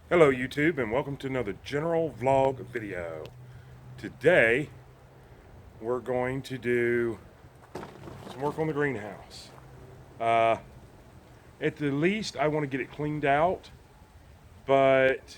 Hello YouTube and welcome to another general vlog video. Today we're going to do some work on the greenhouse. At the least I want to get it cleaned out, but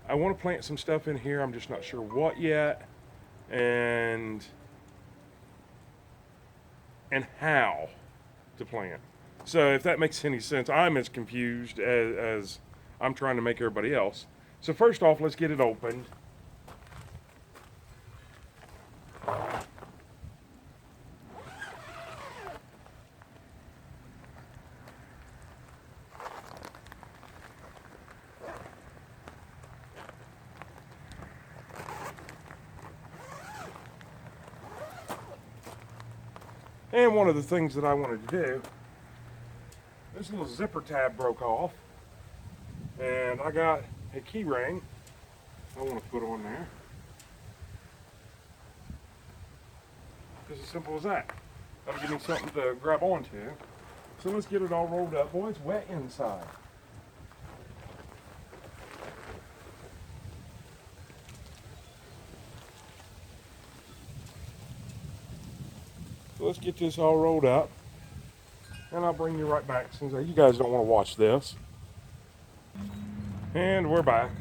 I want to plant some stuff in here. I'm just not sure what yet and how to plant. So if that makes any sense, I'm as confused as I'm trying to make everybody else. So first off, let's get it opened. And one of the things that I wanted to do, this little zipper tab broke off, and I got a key ring I want to put on there. Just as simple as that. That'll give me something to grab onto. So let's get it all rolled up. Boy, it's wet inside. So let's get this all rolled up, and I'll bring you right back since you guys don't want to watch this. And we're back.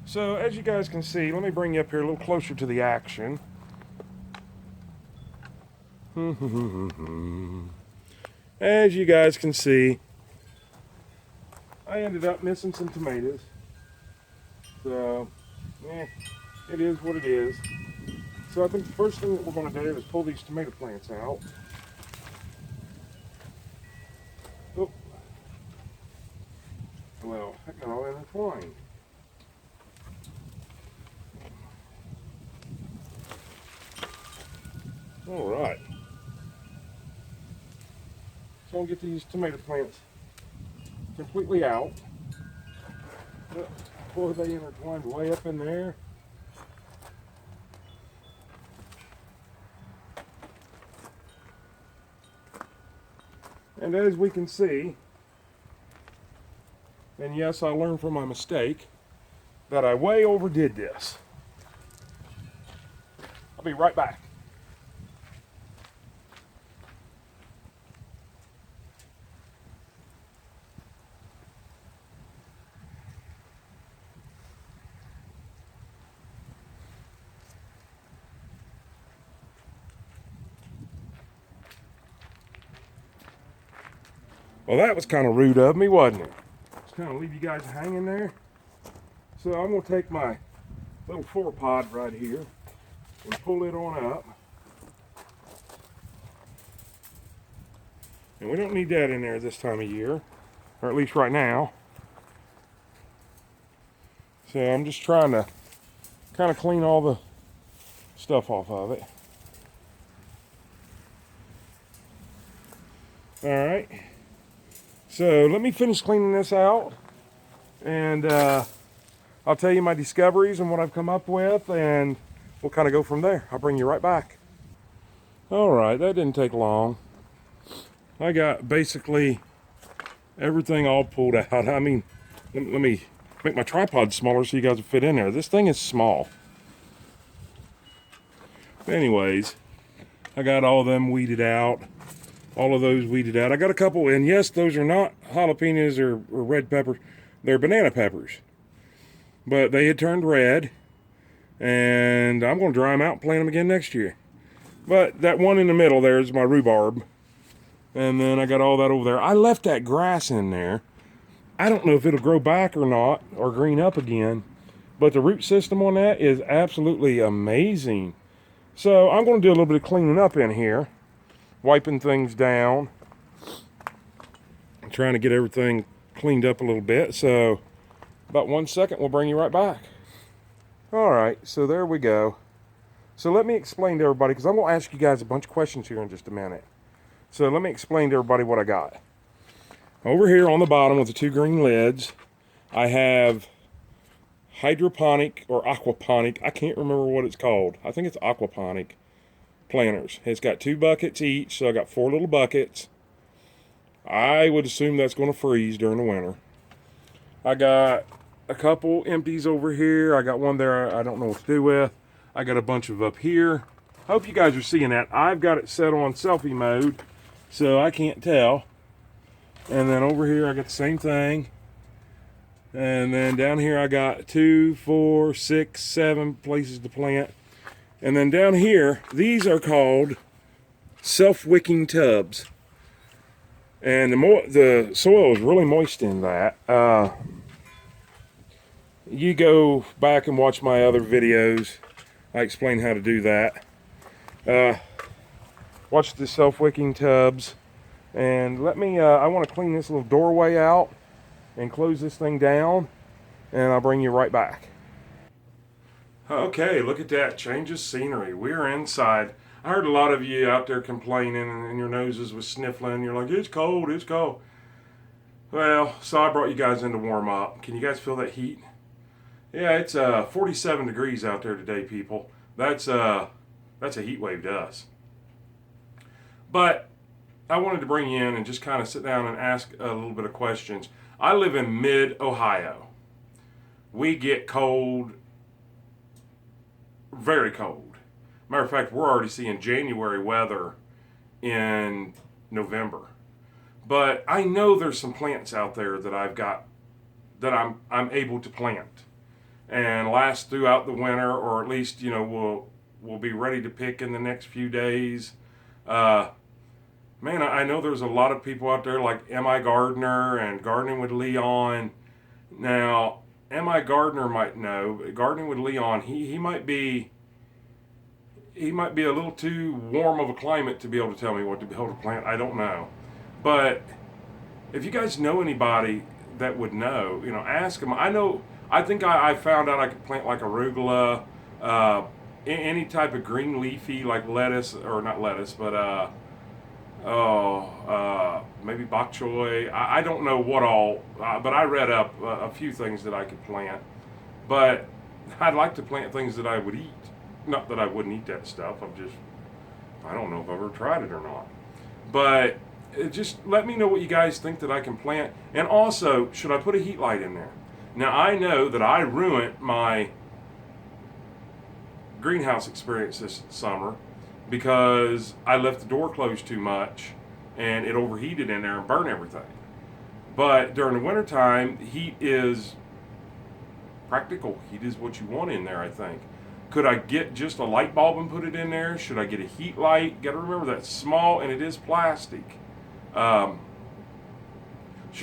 So as you guys can see, let me bring you up here a little closer to the action. As you guys can see, I ended up missing some tomatoes. So, it is what it is. So I think the first thing that we're going to do is pull these tomato plants out. Oh. Well, that got all intertwined. All right. So I'll get these tomato plants completely out. Boy, they intertwined way up in there. And as we can see, and yes, I learned from my mistake, that I way overdid this. I'll be right back. Well, that was kind of rude of me, wasn't it? Just kind of leave you guys hanging there. So I'm going to take my little 4-pod right here and pull it on up. And we don't need that in there this time of year, or at least right now. So I'm just trying to kind of clean all the stuff off of it. All right. So let me finish cleaning this out, and I'll tell you my discoveries and what I've come up with, and we'll kind of go from there. I'll bring you right back. All right, that didn't take long. I got basically everything all pulled out. I mean, let me make my tripod smaller so you guys will fit in there. This thing is small. Anyways, I got all of them weeded out. All of those weeded out. I got a couple, and yes, those are not jalapenos or red peppers. They're banana peppers. But they had turned red, and I'm going to dry them out and plant them again next year. But that one in the middle there is my rhubarb. And then I got all that over there. I left that grass in there. I don't know if it'll grow back or not, or green up again. But the root system on that is absolutely amazing. So I'm going to do a little bit of cleaning up in here. Wiping things down. I'm trying to get everything cleaned up a little bit. So about 1 second, we'll bring you right back. All right, so there we go. So let me explain to everybody, because I'm going to ask you guys a bunch of questions here in just a minute. So let me explain to everybody what I got. Over here on the bottom with the 2 green lids, I have hydroponic or aquaponic. I can't remember what it's called. I think it's aquaponic planters. It's got 2 buckets each, so I got 4 little buckets. I would assume that's going to freeze during the winter. I got a couple empties over here. I got one there I don't know what to do with. I got a bunch of up here. Hope you guys are seeing that. I've got it set on selfie mode, so I can't tell. And then over here I got the same thing. And then down here I got 2, 4, 6, 7 places to plant. And then down here, these are called self-wicking tubs. And the soil is really moist in that. You go back and watch my other videos. I explain how to do that. Watch the self-wicking tubs. And let me, I want to clean this little doorway out and close this thing down. And I'll bring you right back. Okay, look at that. Change of scenery. We're inside. I heard a lot of you out there complaining and your noses was sniffling. You're like, it's cold, it's cold. Well, so I brought you guys in to warm up. Can you guys feel that heat? Yeah, it's 47 degrees out there today, people. That's a heat wave to us. But I wanted to bring you in and just kind of sit down and ask a little bit of questions. I live in mid-Ohio. We get cold, very cold. Matter of fact, we're already seeing January weather in November. But I know there's some plants out there that I've got that I'm able to plant and last throughout the winter, or at least we'll be ready to pick in the next few days. Man, I know there's a lot of people out there like M.I. Gardner and Gardening with Leon. Now, M.I. Gardner might know. Gardening with Leon, he might be a little too warm of a climate to be able to tell me what to be able to plant. I don't know. But if you guys know anybody that would know, ask them. I think I found out I could plant like arugula, any type of green leafy like lettuce, or not lettuce, but maybe bok choy. I don't know what all, but I read up a few things that I could plant. But I'd like to plant things that I would eat. Not that I wouldn't eat that stuff. I don't know if I've ever tried it or not. But just let me know what you guys think that I can plant. And also, should I put a heat light in there? Now, I know that I ruined my greenhouse experience this summer because I left the door closed too much and it overheated in there and burned everything. But during the wintertime, heat is practical. Heat is what you want in there, I think. Could I get just a light bulb and put it in there? Should I get a heat light? Got to remember that's small and it is plastic. Should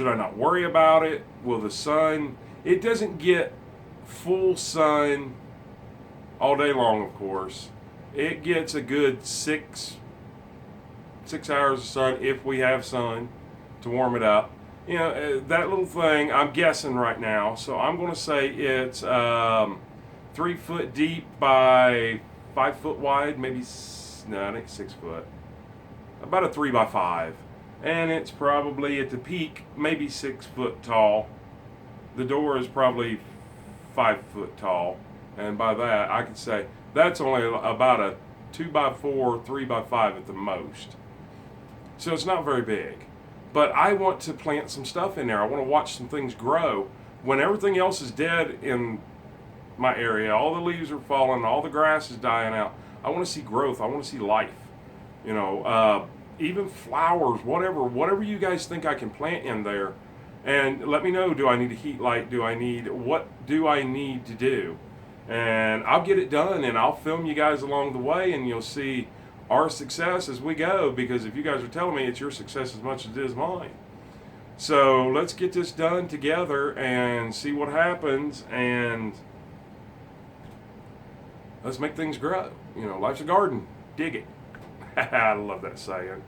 I not worry about it? Will the sun... It doesn't get full sun all day long, of course. It gets a good six hours of sun if we have sun to warm it up. That little thing, I'm guessing right now, so I'm going to say it's 3 foot deep by 5 foot wide, maybe, no, I think 6 foot. About a 3 by 5. And it's probably at the peak, maybe 6 foot tall. The door is probably 5 foot tall. And by that, I could say that's only about a 2 by 4, 3 by 5 at the most. So it's not very big. But I want to plant some stuff in there. I want to watch some things grow. When everything else is dead in my area, all the leaves are falling, all the grass is dying out, I want to see growth. I want to see life. Even flowers, whatever you guys think I can plant in there. And let me know, do I need a heat light? What do I need to do? And I'll get it done and I'll film you guys along the way and you'll see our success as we go, because if you guys are telling me it's your success as much as it is mine. So let's get this done together and see what happens, and let's make things grow. Life's a garden. Dig it. I love that saying.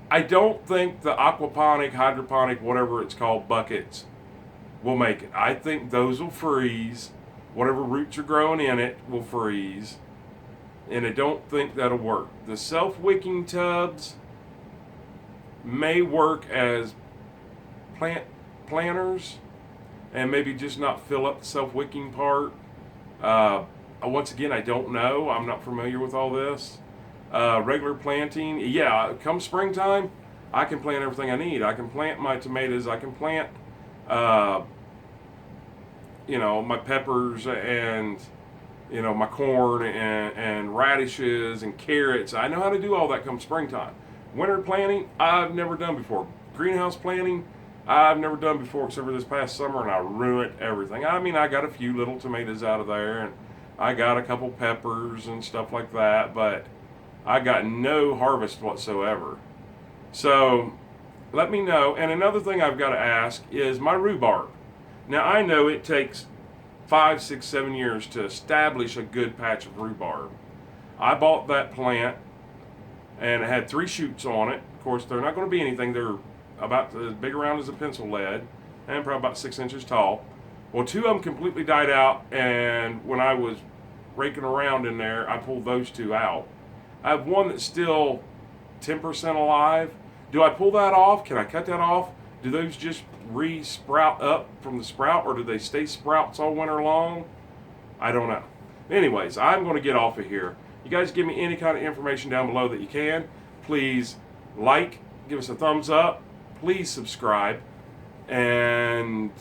I don't think the aquaponic, hydroponic, whatever it's called, buckets will make it. I think those will freeze. Whatever roots are growing in it will freeze. And I don't think that'll work. The self-wicking tubs may work as planters and maybe just not fill up the self-wicking part. Once again, I don't know. I'm not familiar with all this. Regular planting, yeah, come springtime, I can plant everything I need. I can plant my tomatoes. I can plant you know, my peppers and, you know, my corn and radishes and carrots. I know how to do all that come springtime. Winter planting, I've never done before. Greenhouse planting, I've never done before except for this past summer, and I ruined everything. I mean, I got a few little tomatoes out of there, and I got a couple peppers and stuff like that, but I got no harvest whatsoever. So let me know. And another thing I've got to ask is my rhubarb. Now I know it takes 5, 6, 7 years to establish a good patch of rhubarb. I bought that plant and it had 3 shoots on it. Of course, they're not going to be anything. They're about as big around as a pencil lead and probably about 6 inches tall. Well, 2 of them completely died out, and when I was raking around in there, I pulled those 2 out. I have one that's still 10% alive. Do I pull that off? Can I cut that off? Do those just re-sprout up from the sprout, or do they stay sprouts all winter long? I don't know. Anyways, I'm going to get off of here. You guys give me any kind of information down below that you can. Please like, give us a thumbs up. Please subscribe, and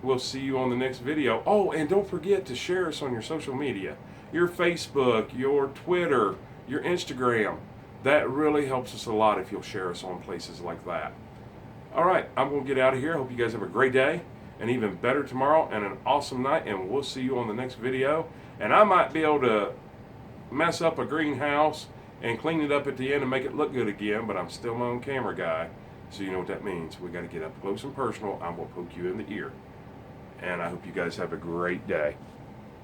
we'll see you on the next video. Oh, and don't forget to share us on your social media, your Facebook, your Twitter, your Instagram. That really helps us a lot if you'll share us on places like that. All right, I'm going to get out of here. Hope you guys have a great day, and even better tomorrow, and an awesome night, and we'll see you on the next video. And I might be able to mess up a greenhouse and clean it up at the end and make it look good again, but I'm still my own camera guy, so you know what that means. We got to get up close and personal. I'm going to poke you in the ear. And I hope you guys have a great day.